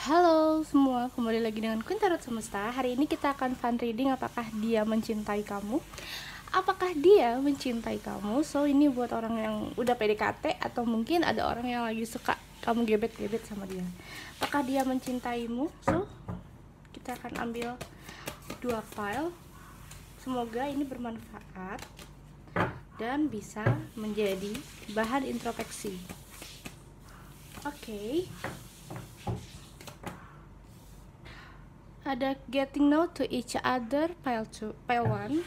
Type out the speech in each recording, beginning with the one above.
Halo semua, kembali lagi dengan Queen Tarot Semesta. Hari ini kita akan fun reading apakah dia mencintai kamu. Apakah dia mencintai kamu? So ini buat orang yang udah PDKT atau mungkin ada orang yang lagi suka kamu gebet-gebet sama dia. Apakah dia mencintaimu? So kita akan ambil 2 file. Semoga ini bermanfaat dan bisa menjadi bahan introspeksi. Oke. Ada getting know to each other pile 2, pile 1.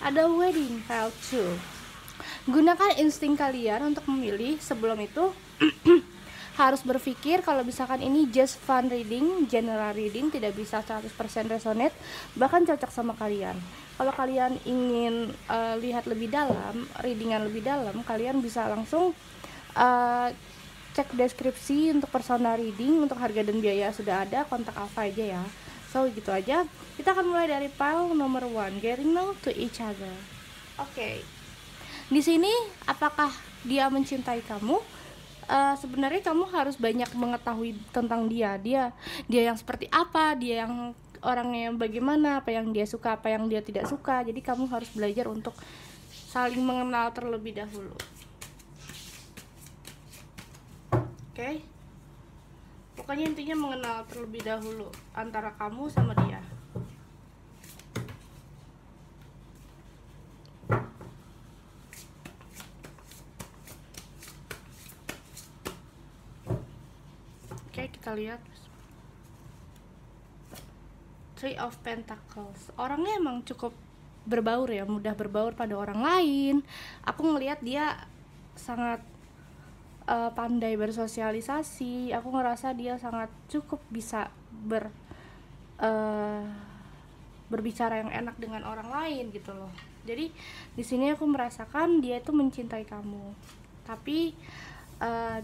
Ada wedding pile 2. Gunakan insting kalian untuk memilih. Sebelum itu harus berpikir kalau misalkan ini just fun reading, general reading, tidak bisa 100% resonate, bahkan cocok sama kalian. Kalau kalian ingin lihat lebih dalam, readingan lebih dalam, kalian bisa langsung cek deskripsi untuk personal reading, untuk harga dan biaya sudah ada, kontak Alpha aja ya. So gitu aja. Kita akan mulai dari pile nomor 1, getting know to each other. Oke. Di sini apakah dia mencintai kamu? Sebenarnya kamu harus banyak mengetahui tentang dia yang seperti apa, dia yang orangnya bagaimana, apa yang dia suka, apa yang dia tidak suka. Jadi kamu harus belajar untuk saling mengenal terlebih dahulu. Oke? Pokoknya intinya mengenal terlebih dahulu antara kamu sama dia. Oke, kita lihat. Three of Pentacles. Orangnya emang cukup berbaur ya, mudah berbaur pada orang lain. Aku ngelihat dia sangat pandai bersosialisasi. Aku ngerasa dia sangat cukup bisa berbicara yang enak dengan orang lain gitu loh. Jadi di sini aku merasakan dia itu mencintai kamu, tapi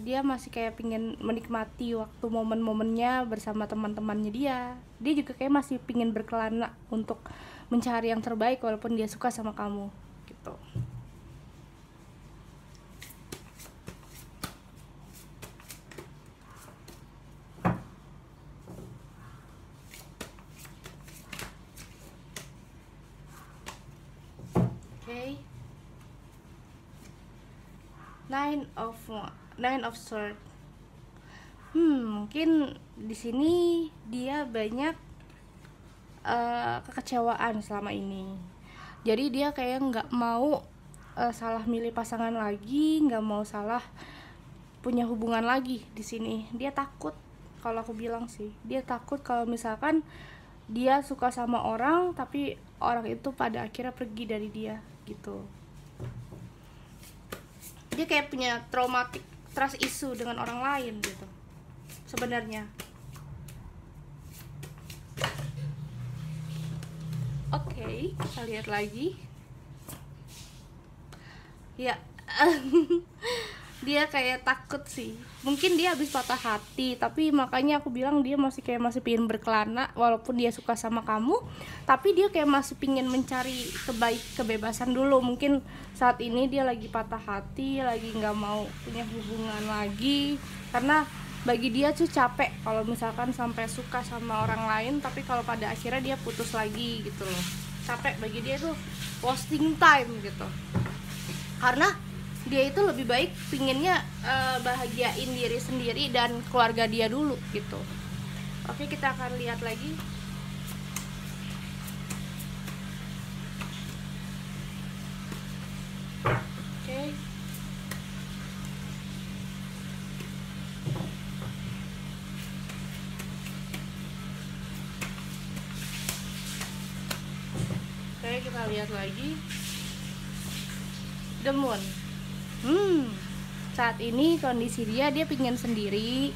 dia masih kayak pingin menikmati waktu momen-momennya bersama teman-temannya dia juga kayak masih pingin berkelana untuk mencari yang terbaik walaupun dia suka sama kamu gitu. Oke. Nine of Swords. Mungkin di sini dia banyak kekecewaan selama ini. Jadi dia kayak nggak mau salah milih pasangan lagi, nggak mau salah punya hubungan lagi di sini. Dia takut, kalau aku bilang sih, dia takut kalau misalkan dia suka sama orang tapi orang itu pada akhirnya pergi dari dia gitu. Dia kayak punya traumatic trust issue dengan orang lain gitu sebenarnya. Oke, kita lihat lagi ya. Dia kayak takut sih, mungkin dia habis patah hati, tapi makanya aku bilang dia masih pingin berkelana walaupun dia suka sama kamu, tapi dia kayak masih pingin mencari kebebasan dulu. Mungkin saat ini dia lagi patah hati, lagi nggak mau punya hubungan lagi, karena bagi dia tuh capek kalau misalkan sampai suka sama orang lain tapi kalau pada akhirnya dia putus lagi gitu loh. Capek bagi dia tuh wasting time gitu, karena dia itu lebih baik pinginnya bahagiain diri sendiri dan keluarga dia dulu gitu. Oke, kita akan lihat lagi. Oke. Oke, kita lihat lagi. The Moon. Saat ini kondisi dia pingin sendiri,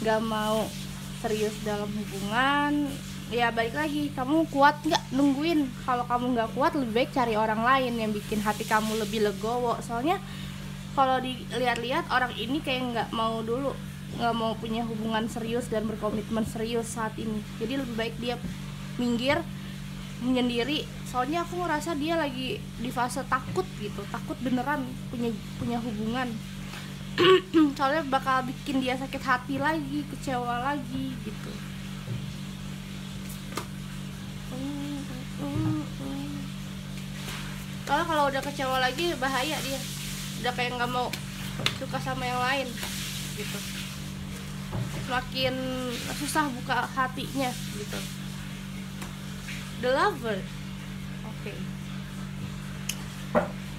gak mau serius dalam hubungan. Ya balik lagi, kamu kuat nggak nungguin? Kalau kamu nggak kuat, lebih baik cari orang lain yang bikin hati kamu lebih legowo. Soalnya kalau dilihat-lihat orang ini kayak nggak mau punya hubungan serius dan berkomitmen serius saat ini. Jadi lebih baik dia minggir menyendiri, soalnya aku ngerasa dia lagi di fase takut gitu, takut beneran punya hubungan. Soalnya bakal bikin dia sakit hati lagi, kecewa lagi gitu. Soalnya kalau udah kecewa lagi bahaya, dia udah kayak nggak mau suka sama yang lain gitu, semakin susah buka hatinya gitu. The Lover. Oke.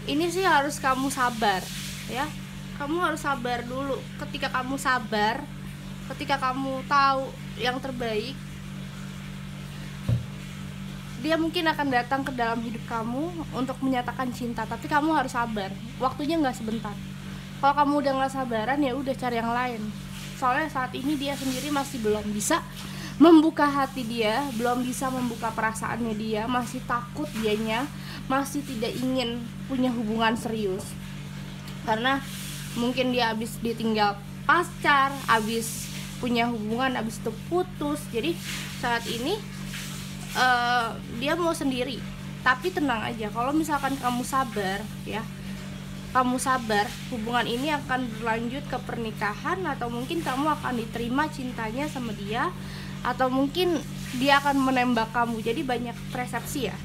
Ini sih harus kamu sabar ya. Kamu harus sabar dulu. Ketika kamu sabar, ketika kamu tahu yang terbaik, dia mungkin akan datang ke dalam hidup kamu untuk menyatakan cinta, tapi kamu harus sabar. Waktunya nggak sebentar. Kalau kamu udah nggak sabaran, ya udah cari yang lain. Soalnya saat ini dia sendiri masih belum bisa membuka hati dia, belum bisa membuka perasaannya dia, masih takut dianya, masih tidak ingin punya hubungan serius. Karena mungkin dia habis ditinggal pacar, habis punya hubungan, habis itu putus. Jadi saat ini dia mau sendiri. Tapi tenang aja, kalau misalkan kamu sabar ya, kamu sabar, hubungan ini akan berlanjut ke pernikahan, atau mungkin kamu akan diterima cintanya sama dia, atau mungkin dia akan menembak kamu. Jadi banyak persepsi ya.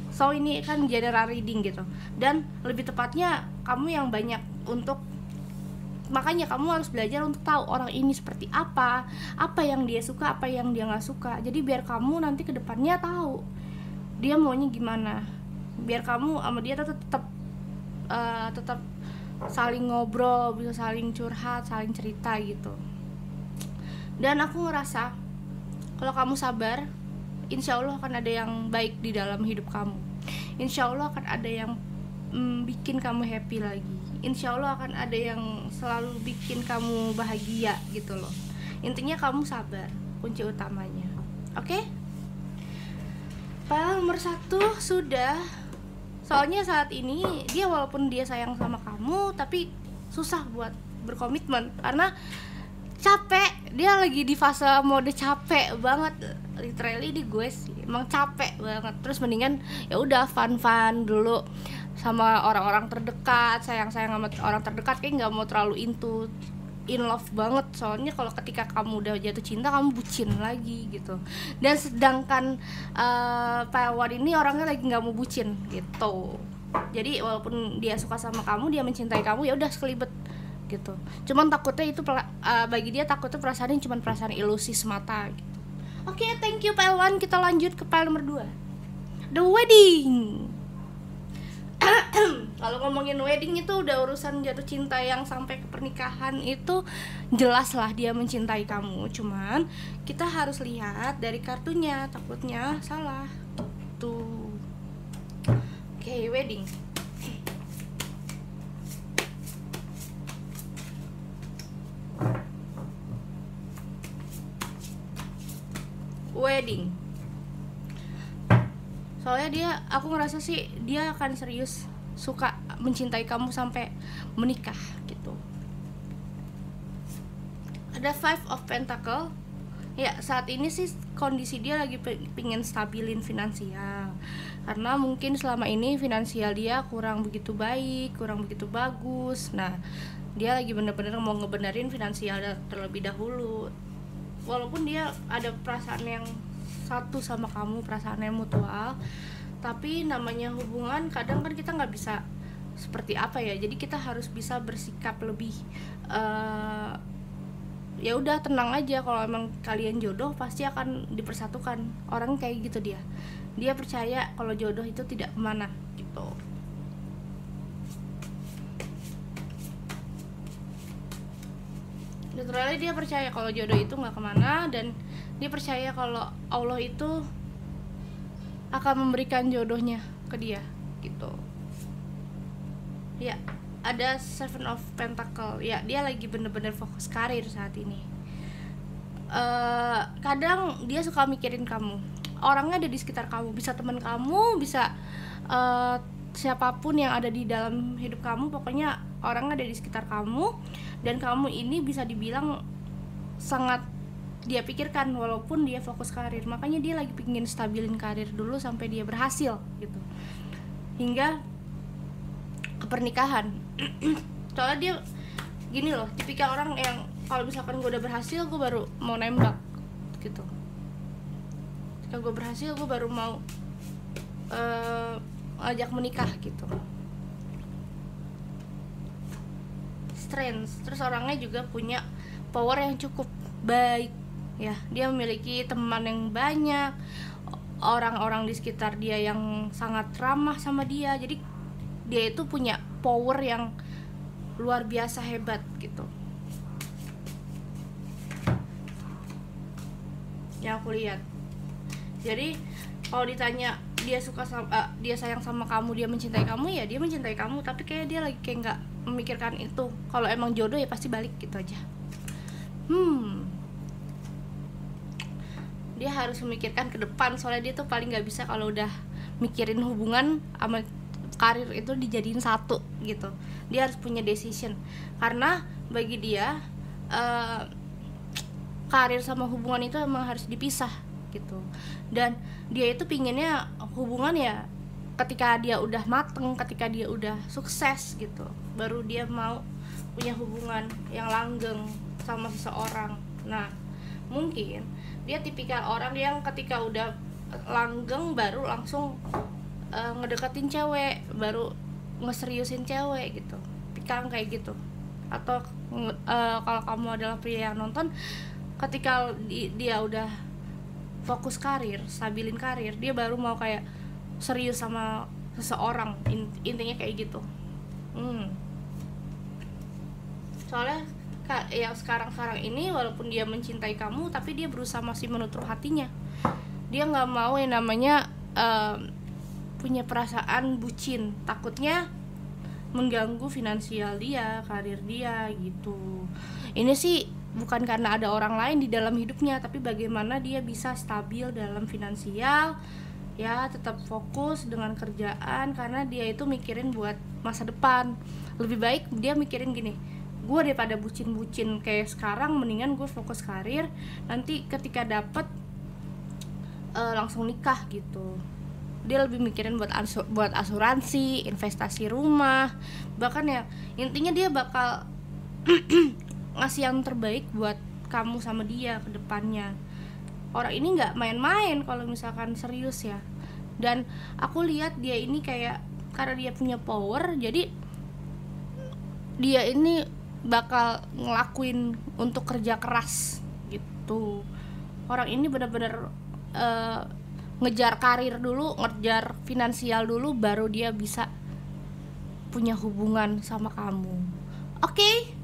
So ini kan general reading gitu. Dan lebih tepatnya kamu yang banyak untuk, makanya kamu harus belajar untuk tahu orang ini seperti apa yang dia suka, apa yang dia nggak suka. Jadi biar kamu nanti kedepannya tahu dia maunya gimana, biar kamu sama dia tetap saling ngobrol, bisa saling curhat, saling cerita gitu. Dan aku ngerasa kalau kamu sabar, insya Allah akan ada yang baik di dalam hidup kamu. Insya Allah akan ada yang bikin kamu happy lagi. Insya Allah akan ada yang selalu bikin kamu bahagia gitu loh. Intinya kamu sabar, kunci utamanya. Oke? File nomor 1 sudah. Soalnya saat ini dia walaupun dia sayang sama kamu, tapi susah buat berkomitmen karena capek. Dia lagi di fase mode capek banget. Literally di gue sih emang capek banget. Terus mendingan ya udah fun dulu sama orang-orang terdekat, sayang sama orang terdekat, kayak nggak mau terlalu in love banget. Soalnya kalau ketika kamu udah jatuh cinta, kamu bucin lagi gitu. Dan sedangkan Pahlawan ini orangnya lagi nggak mau bucin gitu. Jadi walaupun dia suka sama kamu, dia mencintai kamu, ya udah sekelibet gitu. Cuman takutnya itu bagi dia, takutnya perasaannya cuma perasaan ilusi semata gitu. Oke, thank you Pahlawan. Kita lanjut ke file nomor 2, The Wedding. Kalau ngomongin wedding itu udah urusan jatuh cinta yang sampai ke pernikahan, itu jelas lah dia mencintai kamu. Cuman kita harus lihat dari kartunya, takutnya salah tuh. Oke, wedding. Wedding. Soalnya aku ngerasa sih dia akan serius suka mencintai kamu sampai menikah gitu. Ada Five of Pentacle. Ya saat ini sih kondisi dia lagi pengen stabilin finansial, karena mungkin selama ini finansial dia kurang begitu baik, kurang begitu bagus. Nah dia lagi bener-bener mau ngebenerin finansial terlebih dahulu. Walaupun dia ada perasaan yang satu sama kamu, perasaannya mutual, tapi namanya hubungan kadang kan kita nggak bisa seperti apa ya. Jadi kita harus bisa bersikap lebih ya udah tenang aja. Kalau emang kalian jodoh pasti akan dipersatukan. Orang kayak gitu, dia percaya kalau jodoh itu tidak kemana gitu. Literally dia percaya kalau jodoh itu nggak kemana, dan dia percaya kalau Allah itu akan memberikan jodohnya ke dia gitu. Ya, ada Seven of Pentacle. Ya, dia lagi bener-bener fokus karir saat ini. Kadang dia suka mikirin kamu. Orangnya ada di sekitar kamu, bisa teman kamu, bisa siapapun yang ada di dalam hidup kamu. Pokoknya orangnya ada di sekitar kamu, dan kamu ini bisa dibilang sangat dia pikirkan walaupun dia fokus karir. Makanya dia lagi pingin stabilin karir dulu sampai dia berhasil gitu, hingga ke pernikahan. Soalnya dia gini loh, tipikal orang yang kalau misalkan gue udah berhasil gue baru mau nembak gitu. Ketika gue berhasil gue baru mau ajak menikah gitu. Strength. Terus orangnya juga punya power yang cukup baik ya, dia memiliki teman yang banyak, orang-orang di sekitar dia yang sangat ramah sama dia. Jadi dia itu punya power yang luar biasa hebat gitu, yang aku lihat. Jadi kalau ditanya dia suka sama dia sayang sama kamu, dia mencintai kamu, ya dia mencintai kamu, tapi kayak dia lagi kayak nggak memikirkan itu. Kalau emang jodoh ya pasti balik gitu aja. Dia harus memikirkan ke depan, soalnya dia tuh paling nggak bisa kalau udah mikirin hubungan sama karir itu dijadiin satu gitu. Dia harus punya decision, karena bagi dia karir sama hubungan itu emang harus dipisah gitu. Dan dia itu pinginnya hubungan ya ketika dia udah mateng, ketika dia udah sukses gitu, baru dia mau punya hubungan yang langgeng sama seseorang. Nah mungkin dia tipikal orang yang ketika udah langgeng baru langsung ngedeketin cewek, baru ngeseriusin cewek gitu, pikang kayak gitu. Atau kalau kamu adalah pria yang nonton, ketika dia udah fokus karir, stabilin karir, dia baru mau kayak serius sama seseorang, intinya kayak gitu. Soalnya yang sekarang ini walaupun dia mencintai kamu, tapi dia berusaha masih menutup hatinya. Dia nggak mau yang namanya punya perasaan bucin, takutnya mengganggu finansial dia, karir dia gitu. Ini sih bukan karena ada orang lain di dalam hidupnya, tapi bagaimana dia bisa stabil dalam finansial, ya tetap fokus dengan kerjaan, karena dia itu mikirin buat masa depan. Lebih baik dia mikirin gini, gue daripada bucin-bucin kayak sekarang, mendingan gue fokus karir, nanti ketika dapet langsung nikah gitu. Dia lebih mikirin buat asuransi, investasi rumah, bahkan ya intinya dia bakal ngasih yang terbaik buat kamu sama dia ke depannya. Orang ini nggak main-main kalau misalkan serius ya. Dan aku lihat dia ini kayak, karena dia punya power, jadi dia ini bakal ngelakuin untuk kerja keras gitu. Orang ini benar-benar ngejar karir dulu, ngejar finansial dulu, baru dia bisa punya hubungan sama kamu. Oke,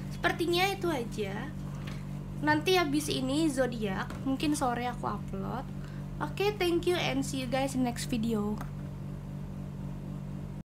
sepertinya itu aja. Nanti habis ini zodiak, mungkin sore aku upload. Oke, thank you and see you guys in next video.